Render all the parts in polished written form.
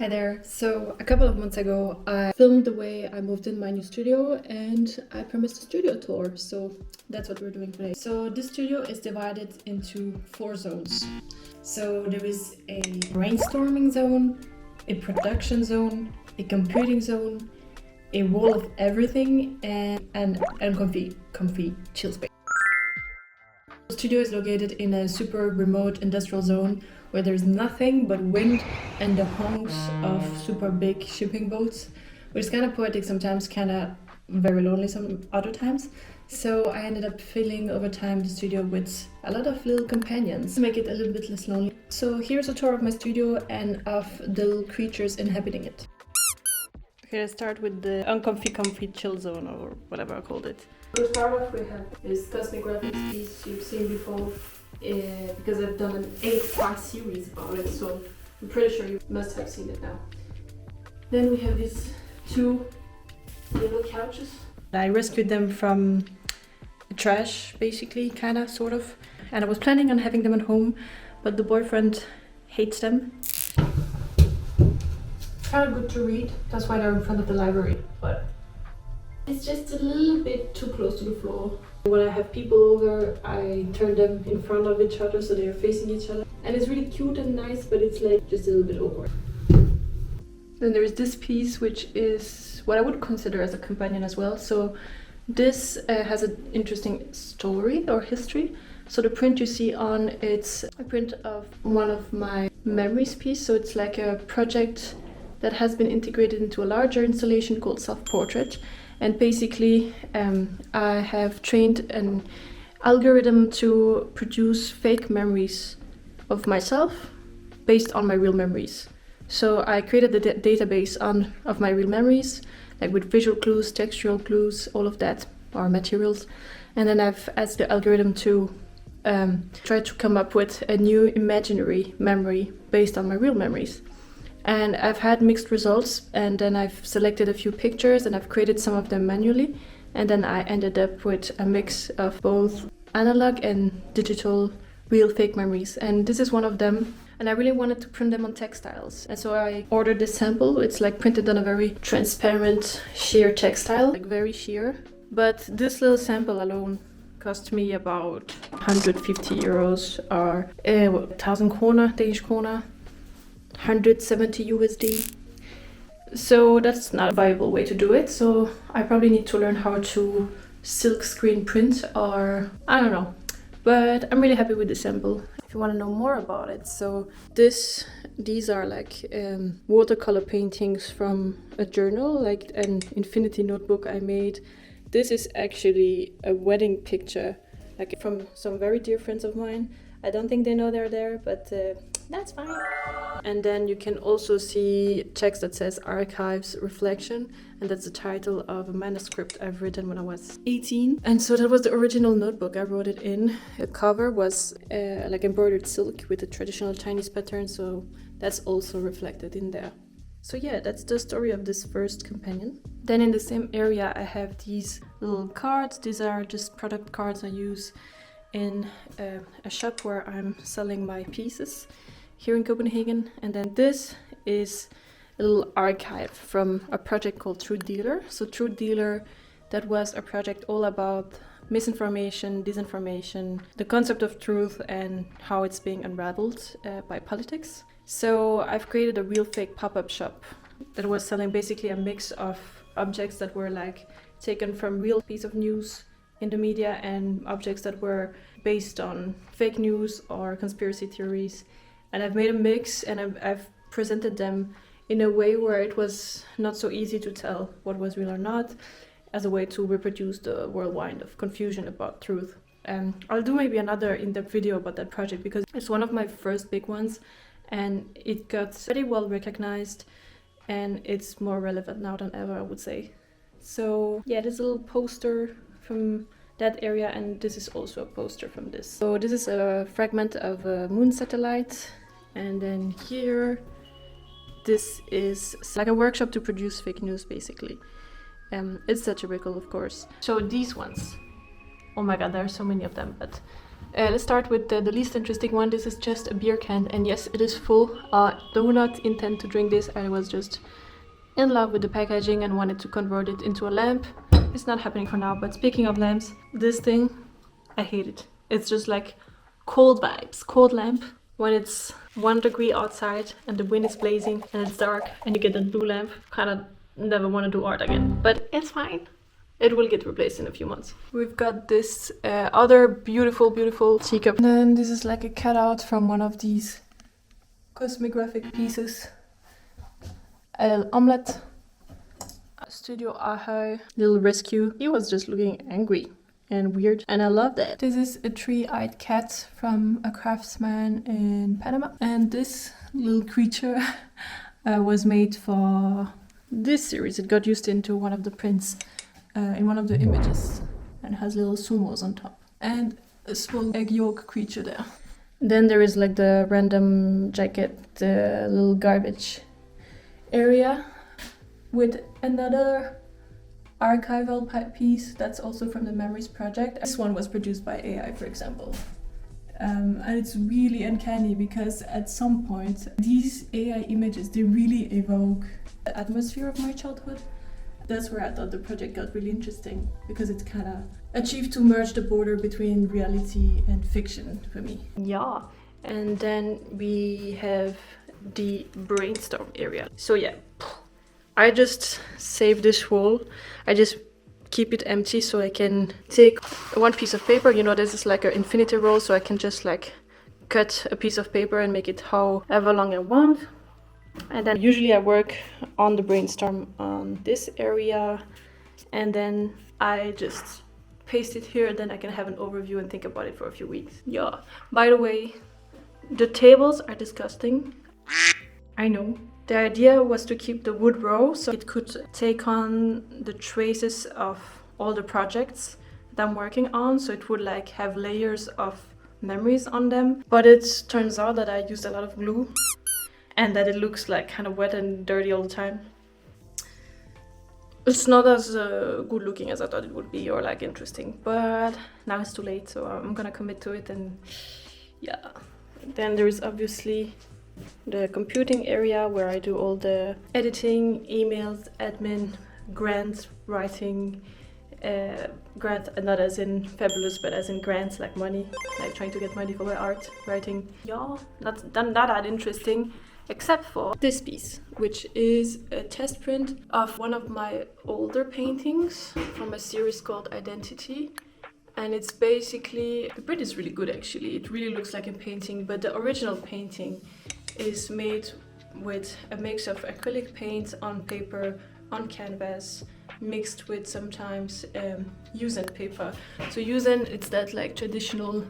Hi there. So a couple of months ago, I filmed the way I moved in my new studio and I promised a studio tour. So that's what we're doing today. So this studio is divided into 4 zones. So there is a brainstorming zone, a production zone, a computing zone, a wall of everything, and an comfy chill space. The studio is located in a super remote industrial zone where there's nothing but wind and the honks of super big shipping boats, which is kind of poetic sometimes, kind of very lonely some other times. So I ended up filling over time the studio with a lot of little companions to make it a little bit less lonely. So here's a tour of my studio and of the little creatures inhabiting it. Okay, let's start with the comfy chill zone, or whatever I called it. To start off, we have this cosmic graphics piece you've seen before, because I've done an 8-part series about it, so I'm pretty sure you must have seen it now. Then we have these 2 little couches. I rescued them from trash, basically, kinda, sort of. And I was planning on having them at home, but the boyfriend hates them. Kind of good to read, that's why they're in front of the library, but it's just a little bit too close to the floor. When I have people over, I turn them in front of each other so they are facing each other. And it's really cute and nice, but it's like just a little bit awkward. Then there is this piece, which is what I would consider as a companion as well. So this has an interesting story or history. So the print you see on, it's a print of one of my memories piece. So it's like a project that has been integrated into a larger installation called Self-Portrait. And basically, I have trained an algorithm to produce fake memories of myself based on my real memories. So I created the database of my real memories, like with visual clues, textual clues, all of that, or materials. And then I've asked the algorithm to try to come up with a new imaginary memory based on my real memories. And I've had mixed results, and then I've selected a few pictures and I've created some of them manually, and then I ended up with a mix of both analog and digital real fake memories, and this is one of them. And I really wanted to print them on textiles, and so I ordered this sample. It's like printed on a very transparent sheer textile, like very sheer. But this little sample alone cost me about 150 euros, or 1,000 krona, Danish krona, 170 USD. So that's not a viable way to do it. So I probably need to learn how to silk screen print, or I don't know. But I'm really happy with the sample. If you want to know more about it, so these are like watercolor paintings from a journal, like an infinity notebook I made. This is actually a wedding picture, like from some very dear friends of mine. I don't think they know they're there, but that's fine. And then you can also see text that says Archives Reflection, and that's the title of a manuscript I've written when I was 18. And so that was the original notebook. I wrote it in. The cover was like embroidered silk with a traditional Chinese pattern, so that's also reflected in there. So yeah, that's the story of this first companion. Then in the same area I have these little cards. These are just product cards I use in a shop where I'm selling my pieces here in Copenhagen. And then this is a little archive from a project called Truth Dealer. So Truth Dealer, that was a project all about misinformation, disinformation, the concept of truth and how it's being unraveled by politics. So I've created a real fake pop-up shop that was selling basically a mix of objects that were like taken from real piece of news in the media and objects that were based on fake news or conspiracy theories. And I've made a mix, and I've presented them in a way where it was not so easy to tell what was real or not, as a way to reproduce the whirlwind of confusion about truth. I'll do maybe another in-depth video about that project because it's one of my first big ones, and it got very well recognized, and it's more relevant now than ever, I would say. So yeah, there's a little poster from that area, and this is also a poster from this. So this is a fragment of a moon satellite, and then here, this is like a workshop to produce fake news, basically. It's satirical, of course. So these ones, oh my god, there are so many of them, but Let's start with the least interesting one. This is just a beer can, and yes, it is full. Do not intend to drink this. I was just in love with the packaging and wanted to convert it into a lamp. It's not happening for now, but speaking of lamps, this thing, I hate it. It's just like cold vibes, cold lamp. When it's 1 degree outside and the wind is blazing and it's dark and you get a blue lamp, kind of never want to do art again. But it's fine. It will get replaced in a few months. We've got this other beautiful, beautiful teacup. And then this is like a cutout from one of these cosmographic pieces. A little omelette. Studio Ahoy. Little rescue. He was just looking angry and weird, and I love that. This is a three-eyed cat from a craftsman in Panama. And this little creature was made for this series. It got used into one of the prints. In one of the images, and has little sumos on top and a small egg yolk creature there. Then there is like the random jacket, the little garbage area with another archival piece that's also from the Memories project. This one was produced by AI, for example. And it's really uncanny because at some point these AI images, they really evoke the atmosphere of my childhood. That's where I thought the project got really interesting, because it kind of achieved to merge the border between reality and fiction for me. Yeah, and then we have the brainstorm area. So yeah, I just save this wall. I just keep it empty so I can take one piece of paper. You know, this is like an infinity roll, so I can just like cut a piece of paper and make it however long I want. And then usually I work on the brainstorm on this area, and then I just paste it here, then I can have an overview and think about it for a few weeks. Yeah, by the way, the tables are disgusting. I know. The idea was to keep the wood raw so it could take on the traces of all the projects that I'm working on, so it would like have layers of memories on them. But it turns out that I used a lot of glue, and that it looks like kind of wet and dirty all the time. It's not as good looking as I thought it would be, or like interesting, but now it's too late, so I'm gonna commit to it. And yeah, then there is obviously the computing area where I do all the editing, emails, admin, grant writing, grant, not as in fabulous, but as in grants, like money, like trying to get money for my art writing. Yeah, not that interesting. Except for this piece, which is a test print of one of my older paintings from a series called Identity. And it's basically, the print is really good actually, it really looks like a painting, but the original painting is made with a mix of acrylic paint on paper, on canvas, mixed with sometimes yuzen paper. So yuzen, it's that like traditional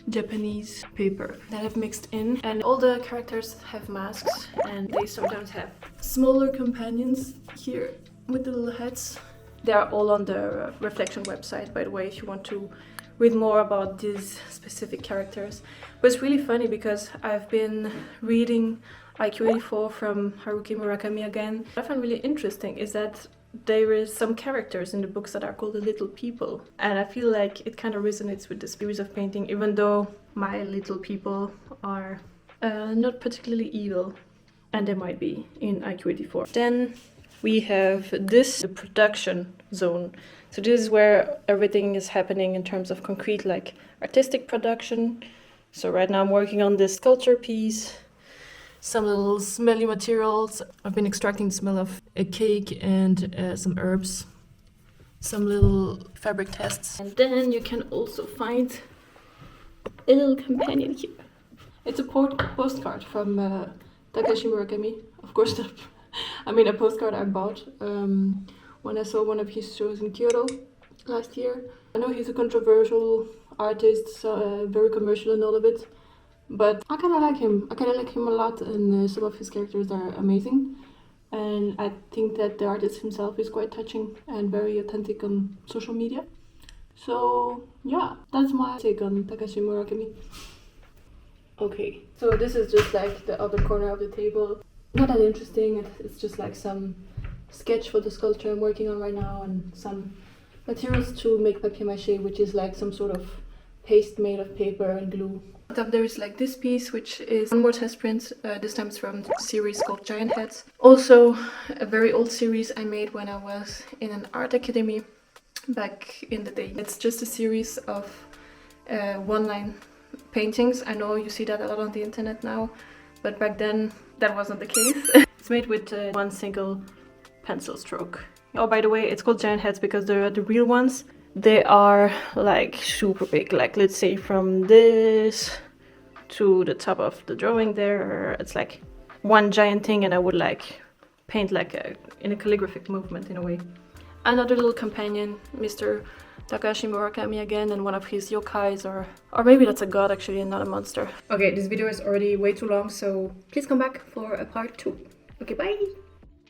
Japanese paper that I've mixed in, and all the characters have masks, and they sometimes have smaller companions here with the little heads. They are all on the Reflection website, by the way, if you want to read more about these specific characters. But it's really funny because I've been reading IQ84 from Haruki Murakami again. What I find really interesting is that there is some characters in the books that are called the little people, and I feel like it kind of resonates with the series of painting, even though my little people are not particularly evil, and they might be in IQ84. Then we have this, the production zone. So this is where everything is happening in terms of concrete, like artistic production. So right now I'm working on this sculpture piece. Some little smelly materials. I've been extracting the smell of a cake and some herbs. Some little fabric tests. And then you can also find a little companion here. It's a postcard from Takashi Murakami. Of course, a postcard I bought when I saw one of his shows in Kyoto last year. I know he's a controversial artist, so, very commercial and all of it. But I kind of like him. I kind of like him a lot, and some of his characters are amazing. And I think that the artist himself is quite touching and very authentic on social media. So yeah, that's my take on Takashi Murakami. Okay, so this is just like the other corner of the table. Not that interesting, it's just like some sketch for the sculpture I'm working on right now, and some materials to make papier-mâché, which is like some sort of paste made of paper and glue. Then there is like this piece, which is one more test print. This time it's from a series called Giant Heads. Also a very old series I made when I was in an art academy back in the day. It's just a series of one-line paintings. I know you see that a lot on the internet now, but back then that wasn't the case. It's made with one single pencil stroke. Oh, by the way, it's called Giant Heads because they're the real ones. They are like super big, like let's say from this to the top of the drawing there, it's like one giant thing, and I would like paint like in a calligraphic movement in a way. Another little companion, Mr. Takashi Murakami again, and one of his yokais, or maybe that's a god actually and not a monster. Okay, this video is already way too long, so please come back for a part 2. Okay, bye!